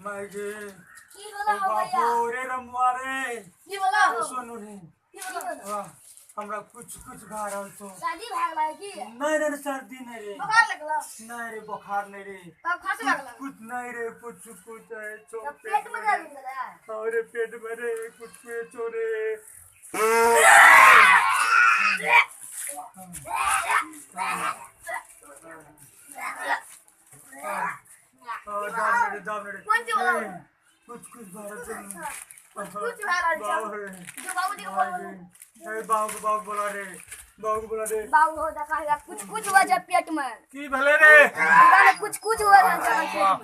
मायगे की बोला हो भैया बापू रे रमुआ रे की बोला हो सोनू रे की बोला वाह हमरा कुछ भा रहल तो शादी भाग ला की नहीं रे सर्दी नहीं रे बुखार लगला नहीं रे बुखार नहीं रे तब खांसी लगला कुछ नहीं रे कुछ है चो तब पेट में दर्द लगा और पेट में रे कुछ चोरे दाम रे कौन सी बोला कुछ भारत से कुछ भाग ला जो बाबूजी को बोल बाबू बोला रे बाबू हो जा कहेगा कुछ हुआ जब पेट में की भले रे कुछ हुआ जब पेट में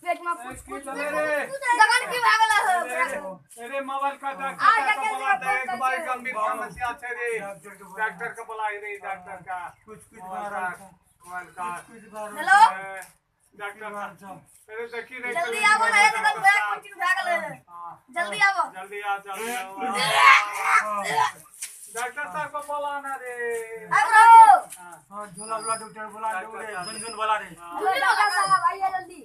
पेट में कुछ चले रे लगन की भागला हो अरे मोबाइल का डॉक्टर का बोला दे एक बार गंभीर समस्या छे रे डॉक्टर का बोला रे डॉक्टर का कुछ बार का हेलो डॉक्टर अरे देखी रे जल्दी आओ ना ये तो कुछ भागले जल्दी आओ जल्दी आ डॉक्टर साहब को बोला ना रे आओ हां झोला वाला डॉक्टर बोला रे झुनझुन बोला रे डॉक्टर साहब आइए जल्दी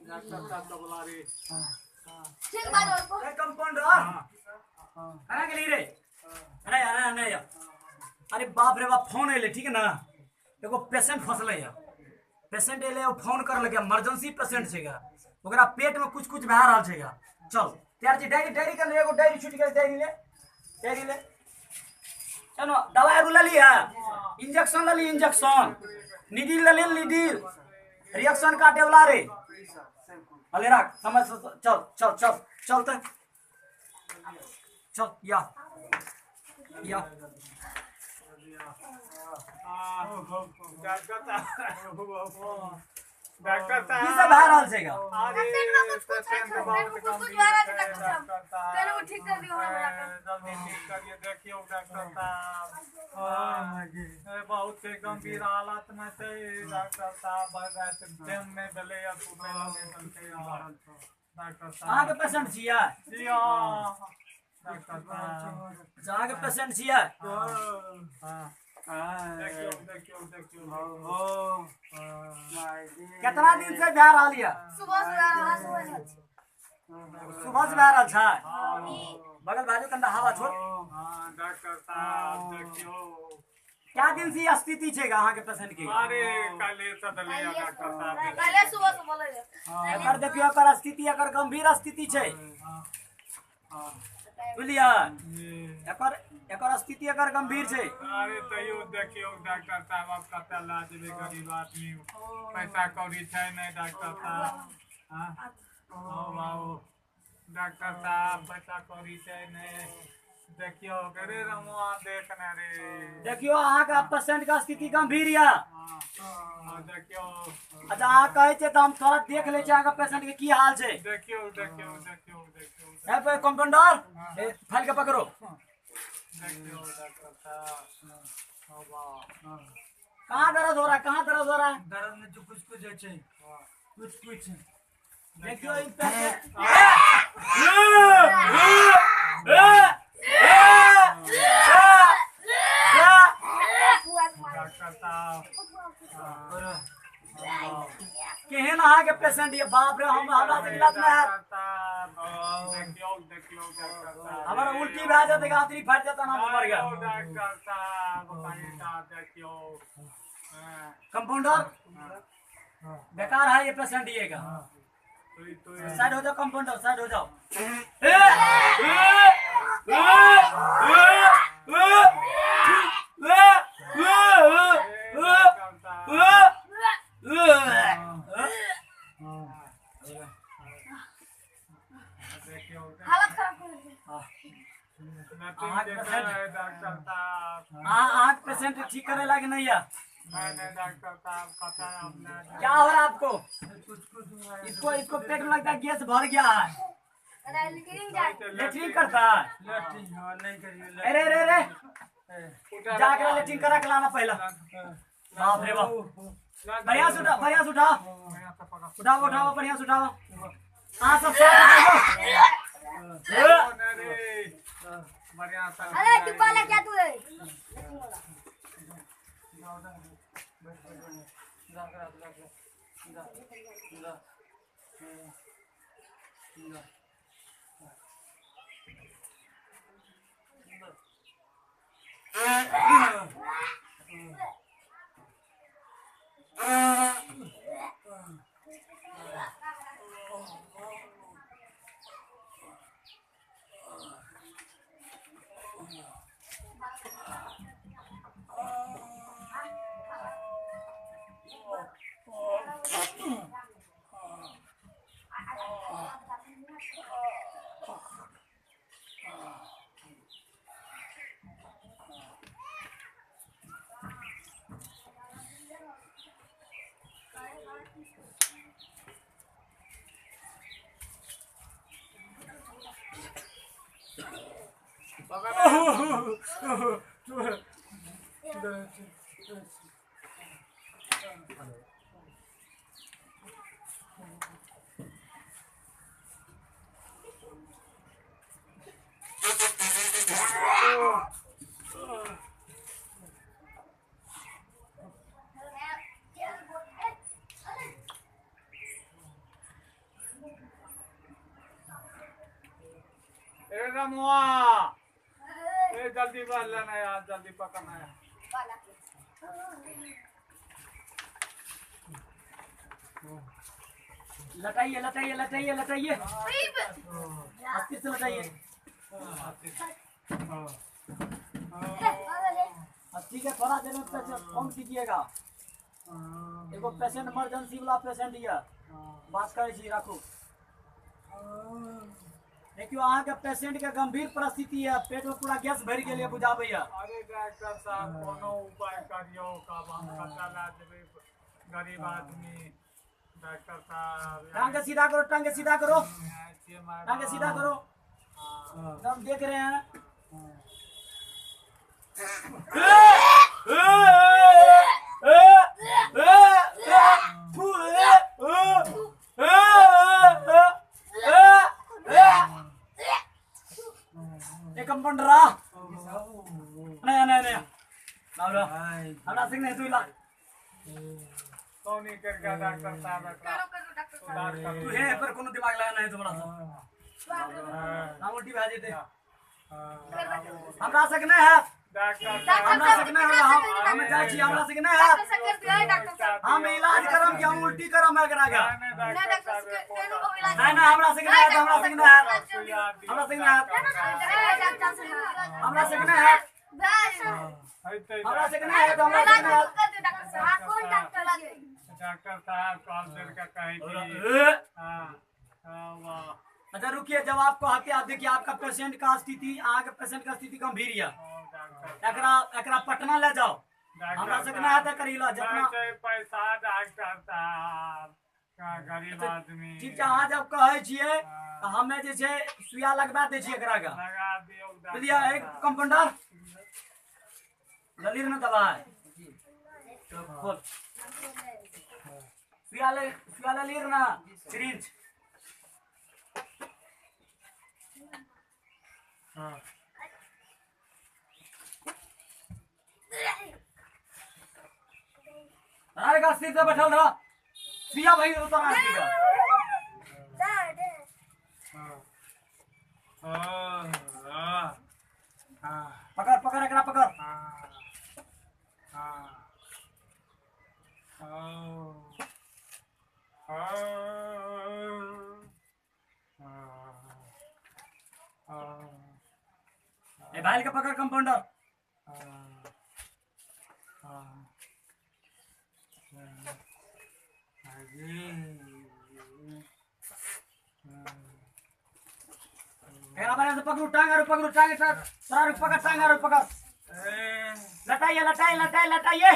डॉक्टर साहब को बोला रे ठीक बात हो ए कंपाउंडर कहां गेली रे अरे अरे बाप रे बाप फोन आइले ठीक है ना एगो पेशेंट फसले है पेशेंट एले फोन कर लगे इमरजेंसी पेशेंट छेगा ओकरा पेट में कुछ भा रहल छेगा चल त्यार जी डायरी कर ले एगो डायरी छूट गई डायरी ले चलो दवाई एगो ले लिया इंजेक्शन ले ली इंजेक्शन नीडल ले ली नीडल रिएक्शन काटे वाला रे अले रख समझ चल या डॉक्टर की सब भा रहल छेगा पेट में कुछ भागल डॉक्टर साहब पेट में ठीक कर दियो हमरा जल्दी ठीक करिए देखियो डॉक्टर साहब अरे बहुत गंभीर हालत में थे डॉक्टर साहब रात दिन में भले या सुबह में बनते डॉक्टर साहब अहाँ के पेशेंट छियै जी हां डॉक्टर साहब अहाँ के पेशेंट छियै हां देखियो कितना दिन से भा रहल है सुबह से भा रहल छै बगल बाजू कंधा हवा छोड़ हां डॉक्टर साहब देखियो क्या दिन से ये स्थिति छेगा अहाँ के पेशेंट के अरे काले से दलिया डॉक्टर साहब पहले सुबह से बोले एकर देखियो एकर स्थिति एकर गंभीर स्थिति छै बुझलियै एकर स्थिति एकर गंभीर छै अरे तैयो देखियो डॉक्टर साहब अब कते लाज में गरीब आदमी पैसा कौड़ी छै नहीं डॉक्टर साहब हां वाओ डॉक्टर साहब पैसा कौड़ी छै नहीं देखियो करे रमुआ देखना रे देखियो अहाँ का पेशेंट का स्थिति गंभीर है देखियो अच्छा अहाँ कहे छै त हम तुरंत देख ले छी अहाँ का पेशेंट के की हाल छै देखियो ए पे कंपाउंडर फाइल के पकड़ो देखियो डॉक्टर साहब वाह कहाँ दर्द हो रहा है दर्द में जो कुछ है कुछ देखियो इन पेशेंट केहन अहाँ के पेशेंट ये बाप रे हमरा से इलाज में है हमारा उल्टी भा जाते गांतरी फट जाता ना मर गया कंपाउंडर बेकार है ये पेशेंट ये का साइड हो जाओ कंपाउंडर साइड हो जाओ हालत खराब कर दी पेशेंट ठीक करे लगे नहीं है डॉक्टर साहब पता है अपना क्या हो रहा है आपको इसको पेट में लगता है गैस भर गया है लेटरिन करता है नहीं करिए अरे रे रे जाकर लेटरिन करा के लाना पहला बाप रे बाप बढ़िया से उठाओ बढ़िया से उठाओ हाँ सब अरे डिब्बा ले क्या तू है ए रमुआ, ए जल्दी भर लेना यार, जल्दी पकड़ना है। लटाइए लटाइए लटाइए लटाइए, अस्थिर से लटाइए। ठीक है, थोड़ा देर में फोन कीजिएगा। एगो पेशेंट इमरजेंसी वाला पेशेंट है, बात करे छी राखू। देखियो अहाँ के पेशेंट के गंभीर परिस्थिति है, पेट में पूरा गैस भर गेल बुझाबे। अरे डॉक्टर साहब कोनो उपाय करियो, कब हम पता ला देबे, गरीब आदमी। डॉक्टर साहब टांगे सीधा करो, टांगे सीधा करो, टांगे सीधा करो, हम देख रहे हैं। कंपाउंडर नहीं नहीं नहीं हमरा सिंह नहीं तुला कौन ही करके डॉक्टर साहब सुधार कर तू है पर कोनो दिमाग लगा नहीं तुम्हारा ना उल्टी भा जेते हमरा सक नहीं है डॉक्टर हमरा सक नहीं है, हम जाय छी, हमरा सक नहीं है। हम इलाज करम कि हम उल्टी करम एकरा के नहीं नहीं हमरा सक नहीं है, हमरा सक नहीं है, हमरा सक नहीं है, हमरा सक नहीं है, हमरा सक नहीं है, हमरा सक नहीं है। डॉक्टर साहब कॉल करके कही थी। हाँ वाह। अच्छा रुकिए, जब आपको हत्या देखिए आपका पेशेंट का स्थिति, आगे पेशेंट का स्थिति गंभीर है, एकरा एकरा पटना ले जाओ। हमरा से ना है करी ला जितना पैसा डॉक्टर साहब का गरीब आदमी। ठीक है, अहाँ जब कहे छिए तो हमें जे छे सुइया लगवा दे छिए एकरा का, लगा दियो बुझलिए। एक कंपाउंडर ललीर में दवा है, खोल सुइया ले लीर ना, सिरिंज। हाँ अरे का सीट पे बैठल रहा, सुइया भाई उतारा दीजिएगा। पकड़ पकड़ एकरा पकड़। ए भाई का पकड़ कंपाउंडर। से पकड़ो टांग पकड़ टांग पकड़। लटाइए लटाइए लटाइए लटाइए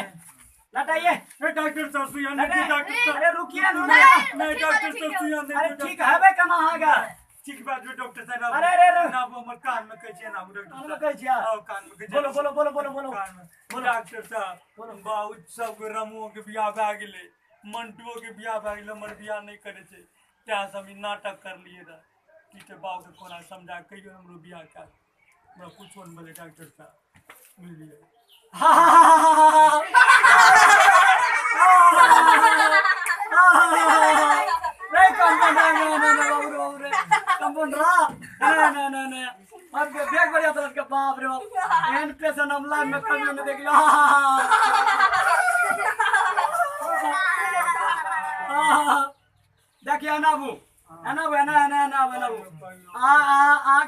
लटाइए। डॉक्टर साहब सुइया नहीं, डॉक्टर साहब अरे रुकिए नहीं, डॉक्टर साहब सुइया नहीं। अरे ठीक है बे कना आगा ठीक बात है डॉक्टर साहब। अरे अरे ना वो मत कान में कहिए ना डॉक्टर कान में कहिए। आओ कान में कहिए। बोलो बोलो बोलो बोलो बोलो कान में बोलो। डॉक्टर साहब बोलो बहुत सब रमुओं के बियाह भा गेले, मंटुओं के बियाह भा गेले, हमर बियाह नहीं करे छे, त्या हम नाटक कर लिए दा कि ते बाप के कोना समझा कहियो हमरो बियाह कर। हमरा कुछ नहीं बोले डॉक्टर साहब, मिलिए। हम लाइफ में कभी नहीं देख लिया। देखिए अनाबू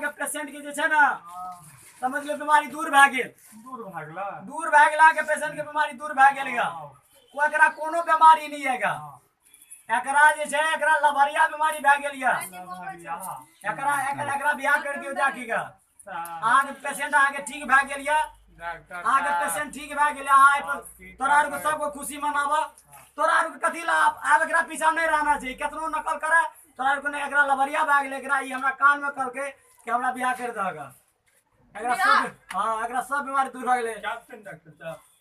के पेशेंट के जे छै ना समझ लो बीमारी दूर भए गेल, दूर भए गेला के पेशेंट के बीमारी दूर भए गेल गा। कोई एकरा कोनो बीमारी नहीं है गा। एकरा जे छै एकरा लभरिया बीमारी भए गेल या। एकरा बियाह कर दियो जाके गा। आगे पेशेंट आगे ठीक भए गेल या। आगे पेशेंट ठीक भए गेल आए पर तोरा आर को सबको खुशी मनावा। तोरा आर को कथी ला आब एकरा पीछा नहीं रहना चाहिए। केतनो नकल करे तोरा आर को नहीं एकरा लभरिया भए गेल। एकरा ई हमरा कान में कहलके कि हमरा बियाह कर दहगा। एकरा सब हां एकरा सब बीमारी दूर भए गेले।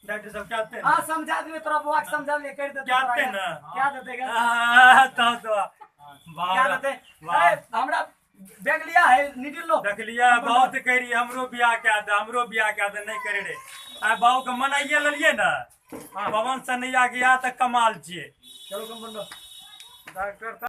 डॉक्टर साहब क्या थे? हां समझा दिए तोरा बुआ के समझा ले कर दे। क्या थे ना? क्या देतेगा? तो क्या देते? हमरा बैग लिया है निकल लो। देख लिया बहुत करी हमरो बियाह क्या दे, हमरो बियाह क्या दे नहीं करे रे। आ बाबू के मनाइए लेलिए ना। पवन सनैया गया तो कमाल छिए। चलो कम बंदो डॉक्टर